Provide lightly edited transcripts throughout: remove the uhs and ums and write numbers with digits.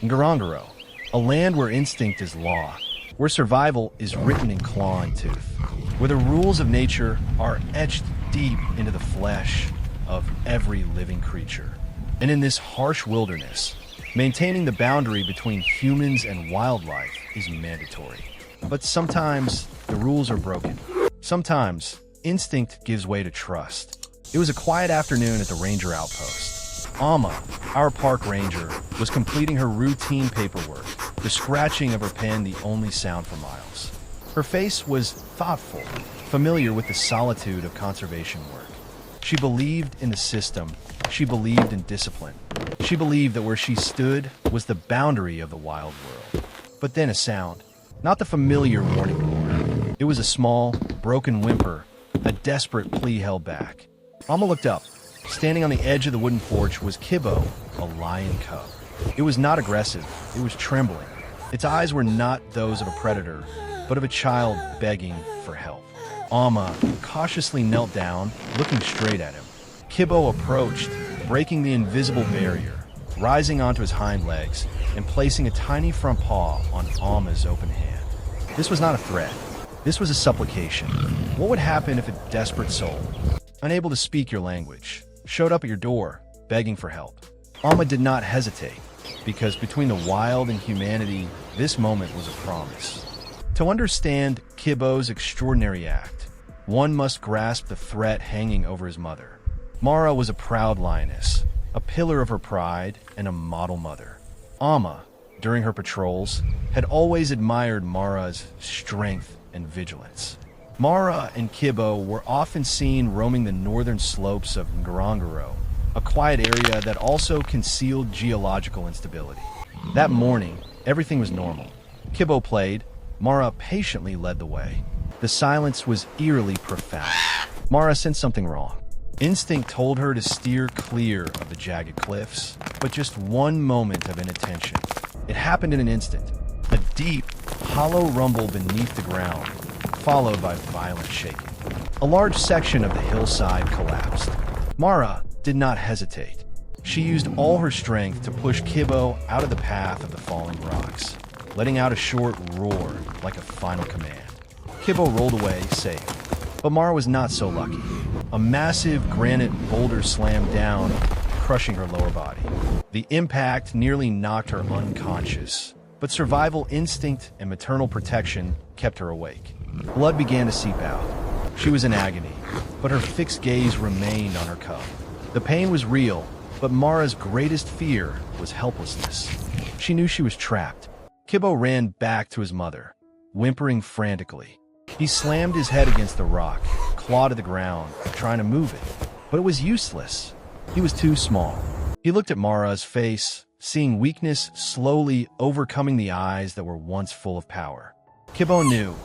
Ngorongoro, a land where instinct is law, where survival is written in claw and tooth, where the rules of nature are etched deep into the flesh of every living creature. And in this harsh wilderness, maintaining the boundary between humans and wildlife is mandatory. But sometimes the rules are broken. Sometimes instinct gives way to trust. It was a quiet afternoon at the ranger outpost. Alma, our park ranger, was completing her routine paperwork, the scratching of her pen the only sound for miles. Her face was thoughtful, familiar with the solitude of conservation work. She believed in the system. She believed in discipline. She believed that where she stood was the boundary of the wild world. But then a sound, not the familiar warning roar. It was a small, broken whimper, a desperate plea held back. Alma looked up. Standing on the edge of the wooden porch was Kibbo, a lion cub. It was not aggressive. It was trembling. Its eyes were not those of a predator, but of a child begging for help. Alma cautiously knelt down, looking straight at him. Kibbo approached, breaking the invisible barrier, rising onto his hind legs, and placing a tiny front paw on Alma's open hand. This was not a threat. This was a supplication. What would happen if a desperate soul, unable to speak your language, showed up at your door, begging for help? Alma did not hesitate, because between the wild and humanity, this moment was a promise. To understand Kibbo's extraordinary act, one must grasp the threat hanging over his mother. Mara was a proud lioness, a pillar of her pride, and a model mother. Alma, during her patrols, had always admired Mara's strength and vigilance. Mara and Kibbo were often seen roaming the northern slopes of Ngorongoro, a quiet area that also concealed geological instability. That morning, everything was normal. Kibbo played. Mara patiently led the way. The silence was eerily profound. Mara sensed something wrong. Instinct told her to steer clear of the jagged cliffs, but just one moment of inattention. It happened in an instant. A deep, hollow rumble beneath the ground, followed by violent shaking. A large section of the hillside collapsed. Mara did not hesitate. She used all her strength to push Kibbo out of the path of the falling rocks, letting out a short roar like a final command. Kibbo rolled away safe, but Mara was not so lucky. A massive granite boulder slammed down, crushing her lower body. The impact nearly knocked her unconscious, but survival instinct and maternal protection kept her awake. Blood began to seep out. She was in agony, but her fixed gaze remained on her cub. The pain was real, but Mara's greatest fear was helplessness. She knew she was trapped. Kibbo ran back to his mother, whimpering frantically. He slammed his head against the rock, clawed at the ground, trying to move it, but it was useless. He was too small. He looked at Mara's face, seeing weakness slowly overcoming the eyes that were once full of power. Kibbo knew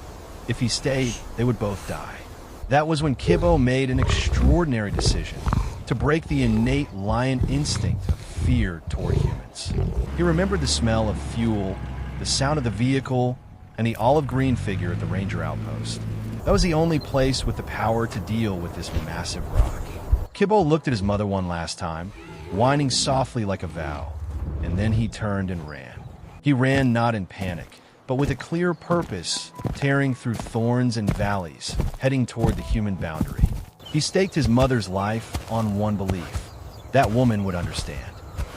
if he stayed, they would both die. That was when Kibbo made an extraordinary decision to break the innate lion instinct of fear toward humans. He remembered the smell of fuel, the sound of the vehicle, and the olive green figure at the ranger outpost. That was the only place with the power to deal with this massive rock. Kibbo looked at his mother one last time, whining softly like a vow, and then he turned and ran. He ran not in panic, but with a clear purpose, tearing through thorns and valleys, heading toward the human boundary. He staked his mother's life on one belief: that woman would understand.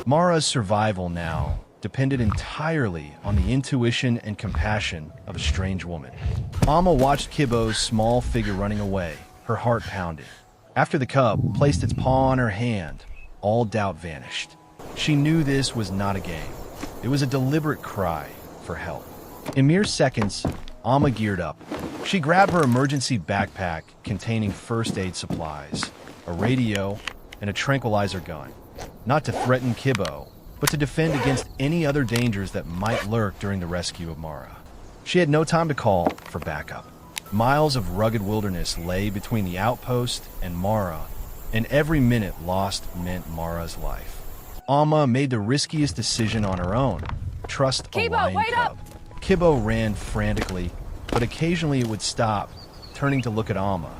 Mara's survival now depended entirely on the intuition and compassion of a strange woman. Alma watched Kibbo's small figure running away, her heart pounding. After the cub placed its paw on her hand, all doubt vanished. She knew this was not a game. It was a deliberate cry for help. In mere seconds, Alma geared up. She grabbed her emergency backpack containing first aid supplies, a radio, and a tranquilizer gun, not to threaten Kibbo, but to defend against any other dangers that might lurk during the rescue of Mara. She had no time to call for backup. Miles of rugged wilderness lay between the outpost and Mara, and every minute lost meant Mara's life. Alma made the riskiest decision on her own: trust a lion cub. Kibbo ran frantically, but occasionally it would stop, turning to look at Alma,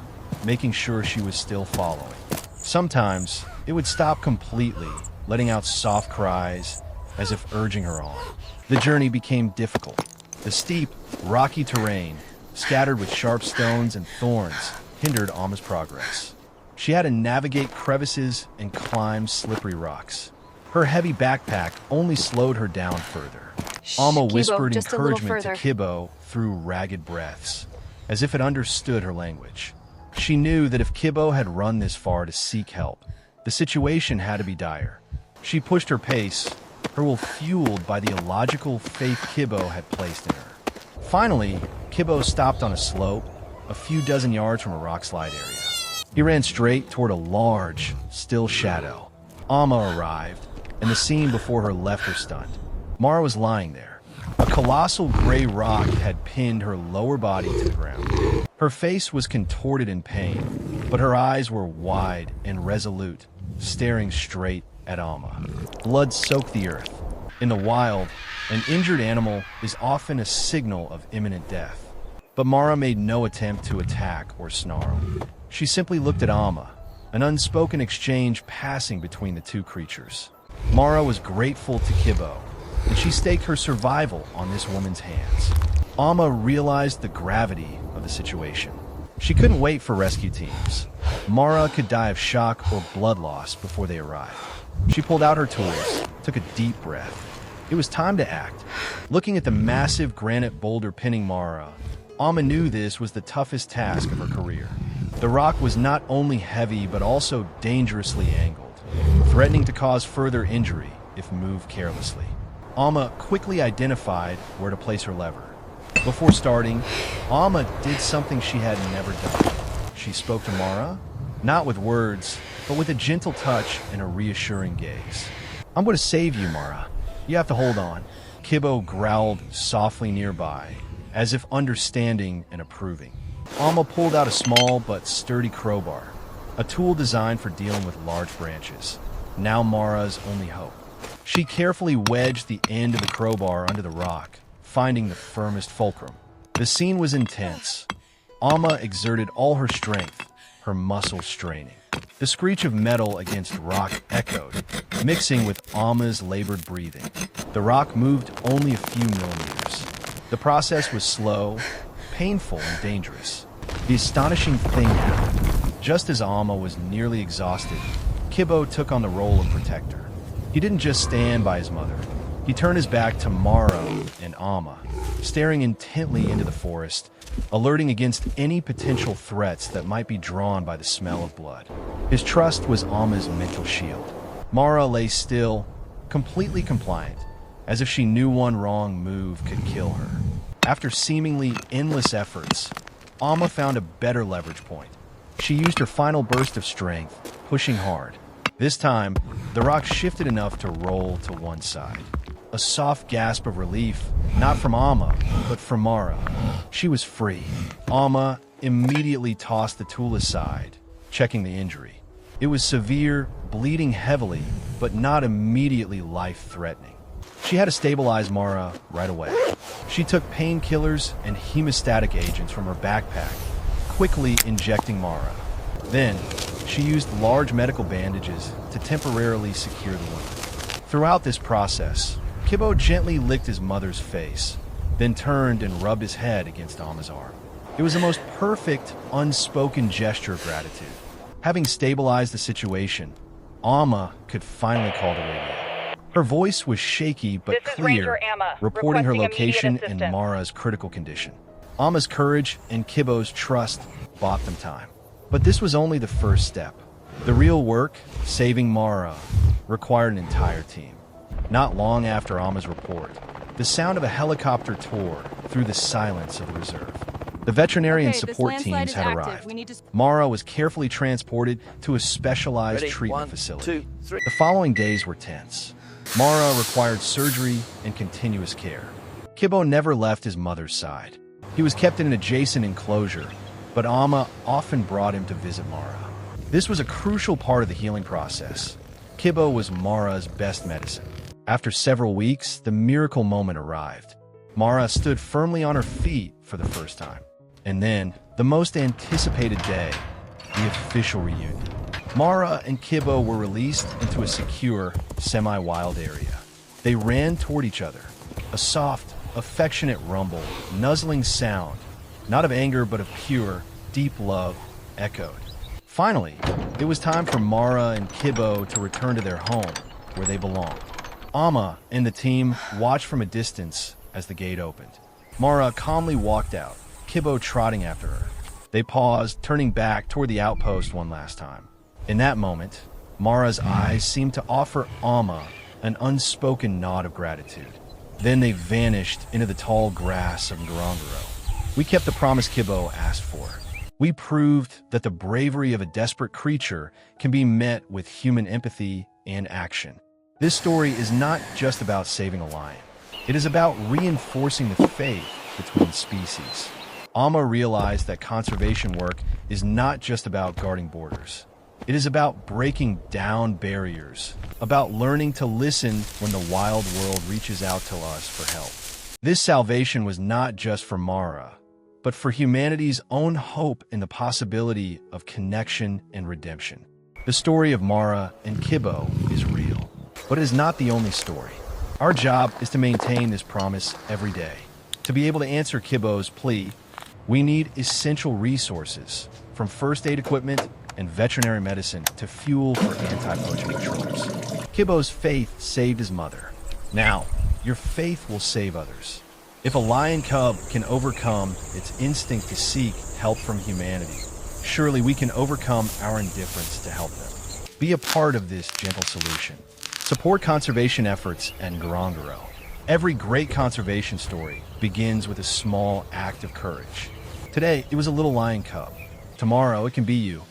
making sure she was still following. Sometimes it would stop completely, letting out soft cries, as if urging her on. The journey became difficult. The steep, rocky terrain, scattered with sharp stones and thorns, hindered Alma's progress. She had to navigate crevices and climb slippery rocks. Her heavy backpack only slowed her down further. Alma whispered encouragement to Kibbo through ragged breaths, as if it understood her language. She knew that if Kibbo had run this far to seek help, the situation had to be dire. She pushed her pace, her will fueled by the illogical faith Kibbo had placed in her. Finally, Kibbo stopped on a slope, a few dozen yards from a rockslide area. He ran straight toward a large, still shadow. Alma arrived, and the scene before her left her stunned. Mara was lying there. A colossal gray rock had pinned her lower body to the ground. Her face was contorted in pain, but her eyes were wide and resolute, staring straight at Alma. Blood soaked the earth. In the wild, an injured animal is often a signal of imminent death. But Mara made no attempt to attack or snarl. She simply looked at Alma, an unspoken exchange passing between the two creatures. Mara was grateful to Kibbo, and she staked her survival on this woman's hands. Alma realized the gravity of the situation. She couldn't wait for rescue teams. Mara could die of shock or blood loss before they arrived. She pulled out her tools, took a deep breath. It was time to act. Looking at the massive granite boulder pinning Mara, Alma knew this was the toughest task of her career. The rock was not only heavy but also dangerously angled, threatening to cause further injury if moved carelessly. Alma quickly identified where to place her lever. Before starting, Alma did something she had never done. She spoke to Mara, not with words, but with a gentle touch and a reassuring gaze. "I'm going to save you, Mara. You have to hold on." Kibbo growled softly nearby, as if understanding and approving. Alma pulled out a small but sturdy crowbar, a tool designed for dealing with large branches. Now Mara's only hope. She carefully wedged the end of the crowbar under the rock, finding the firmest fulcrum. The scene was intense. Alma exerted all her strength, her muscles straining. The screech of metal against rock echoed, mixing with Alma's labored breathing. The rock moved only a few millimeters. The process was slow, painful, and dangerous. The astonishing thing happened. Just as Alma was nearly exhausted, Kibbo took on the role of protector. He didn't just stand by his mother. He turned his back to Mara and Alma, staring intently into the forest, alerting against any potential threats that might be drawn by the smell of blood. His trust was Alma's mental shield. Mara lay still, completely compliant, as if she knew one wrong move could kill her. After seemingly endless efforts, Alma found a better leverage point. She used her final burst of strength, pushing hard. This time, the rock shifted enough to roll to one side. A soft gasp of relief, not from Alma, but from Mara. She was free. Alma immediately tossed the tool aside, checking the injury. It was severe, bleeding heavily, but not immediately life-threatening. She had to stabilize Mara right away. She took painkillers and hemostatic agents from her backpack, quickly injecting Mara. Then, she used large medical bandages to temporarily secure the wound. Throughout this process, Kibbo gently licked his mother's face, then turned and rubbed his head against Alma's arm. It was the most perfect, unspoken gesture of gratitude. Having stabilized the situation, Alma could finally call the radio. Her voice was shaky but clear, reporting her location and Mara's critical condition. Alma's courage and Kibbo's trust bought them time. But this was only the first step. The real work, saving Mara, required an entire team. Not long after Alma's report, the sound of a helicopter tore through the silence of the reserve. The veterinary and support teams had arrived. Mara was carefully transported to a specialized treatment facility. The following days were tense. Mara required surgery and continuous care. Kibbo never left his mother's side. He was kept in an adjacent enclosure, but Alma often brought him to visit Mara. This was a crucial part of the healing process. Kibbo was Mara's best medicine. After several weeks, the miracle moment arrived. Mara stood firmly on her feet for the first time. And then, the most anticipated day, the official reunion. Mara and Kibbo were released into a secure, semi-wild area. They ran toward each other. A soft, affectionate rumble, nuzzling sound, not of anger but of pure, deep love, echoed. Finally, it was time for Mara and Kibbo to return to their home, where they belonged. Amma and the team watched from a distance as the gate opened. Mara calmly walked out, Kibbo trotting after her. They paused, turning back toward the outpost one last time. In that moment, Mara's eyes seemed to offer Amma an unspoken nod of gratitude. Then they vanished into the tall grass of Ngorongoro. We kept the promise Kibbo asked for. We proved that the bravery of a desperate creature can be met with human empathy and action. This story is not just about saving a lion. It is about reinforcing the faith between species. Amma realized that conservation work is not just about guarding borders. It is about breaking down barriers, about learning to listen when the wild world reaches out to us for help. This salvation was not just for Mara, but for humanity's own hope in the possibility of connection and redemption. The story of Mara and Kibbo is real, but it is not the only story. Our job is to maintain this promise every day. To be able to answer Kibbo's plea, we need essential resources, from first aid equipment and veterinary medicine to fuel for anti-poaching patrols. Kibbo's faith saved his mother. Now, your faith will save others. If a lion cub can overcome its instinct to seek help from humanity, surely we can overcome our indifference to help them. Be a part of this gentle solution. Support conservation efforts at Ngorongoro. Every great conservation story begins with a small act of courage. Today, it was a little lion cub. Tomorrow, it can be you.